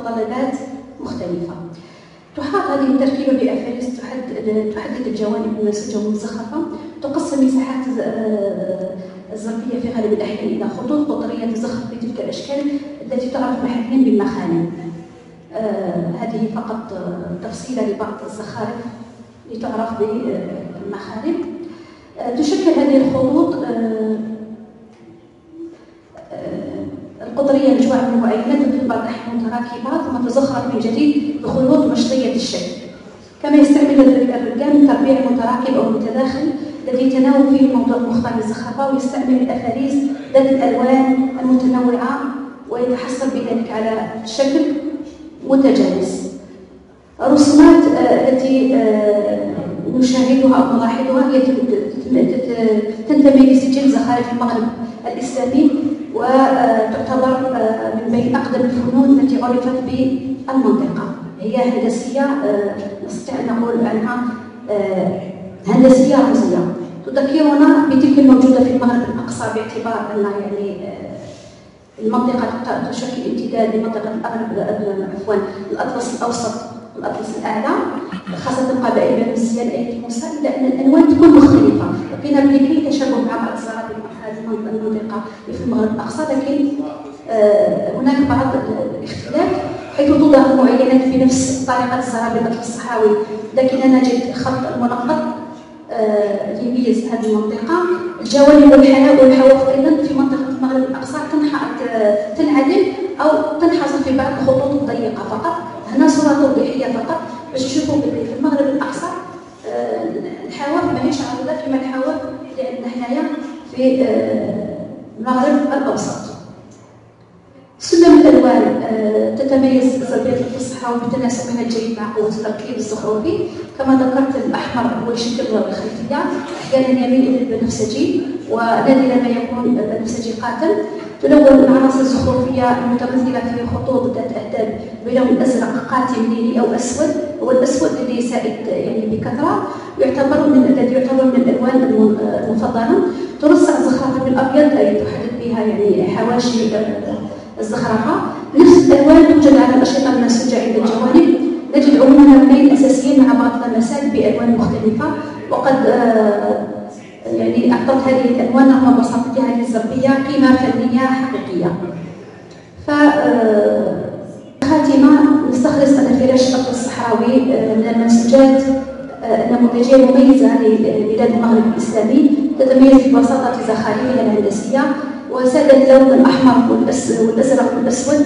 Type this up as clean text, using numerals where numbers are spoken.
متطلبات مختلفة. تحاط هذه التركيبة بأفاريس تحدد الجوانب المنسوجة والمزخرفة، تقسم المساحات الظرفية في غالب الأحيان إلى خطوط قطرية تزخرف بتلك الأشكال التي تعرف محليا بالمخالم. هذه فقط تفصيلة لبعض الزخارف لتعرف بالمخالم. تشكل هذه الخطوط القطرية مجموعة من المعينات في بعض الأحيان متراكبات ثم تزخرف من جديد بخيوط مشطية الشكل. كما يستعمل الرجال التربيع المتراكب أو المتداخل الذي يتناول فيه الموضوع مختار الزخرفة، ويستعمل الأفاريس ذات الألوان المتنوعة ويتحصل بذلك على شكل متجانس. الرسومات التي نشاهدها أو نلاحظها هي تنتمي لسجل زخارف المغرب الإسلامي، وتعتبر من بين أقدم الفنون التي عرفت بالمنطقة. هي هندسية نستطيع أن نقول عنها هندسية رمزية، تذكرنا بتلك الموجودة في المغرب الأقصى، باعتبار أن يعني المنطقة تشكل امتداد لمنطقة الأطلس الأوسط والأطلس الأعلى، خاصة قبائل بني الزيان أية موسى، إلا أن الألوان تكون مختلفة. لقينا بلي تشابه مع بعض الزرابي هذه المنطقة في المغرب الأقصى، لكن هناك بعض الاختلاف حيث توضع المعينات في نفس طريقة الزرابي الأطلس الصحراوي، لكننا نجد خط المنقط يميز هذه المنطقة. الجوانب والحواف أيضا في منطقة المغرب الأقصى تنعدم أو تنحصر في بعض الخطوط الضيقة فقط. هنا صورة توضيحية فقط باش تشوفوا بلي في المغرب الأقصى الحواف ماهيش عارضة كما الحواف اللي عندنا حنايا في المغرب الأوسط. سلم الألوان تتميز زاوية الصحراء بتناسقها الجيد مع قوة التركيب الزخرفي. كما ذكرت الأحمر هو يشكل الخلفية، أحيانا يميل إلى البنفسجي ونادرا ما يكون بنفسجي قاتل. تلون العناصر الزخرفية المتمثلة في خطوط ذات أهداب بلون أزرق قاتم ليلي أو أسود، هو الأسود الذي سائد يعني بكثرة، الذي يعتبر من الألوان المفضلة. ترصع الزخرفة بالأبيض أي تحدد بها يعني حواشي الزخرفة. نفس الألوان توجد على الأشرطة المنسوجة عند الجوانب. نجد عموما لونين أساسيين مع بعض اللمسات بألوان مختلفة، وقد يعني أعطت هذه الألوان رغم بساطتها الزرقية قيمة فنية حقيقية. خاتمة نستخلص أن فراش الأطلس الصحراوي من المنسوجات النموذجية المميزة لبلاد المغرب الإسلامي، تتميز ببساطة زخارفها الهندسية وساد اللون الأحمر والأزرق والأسود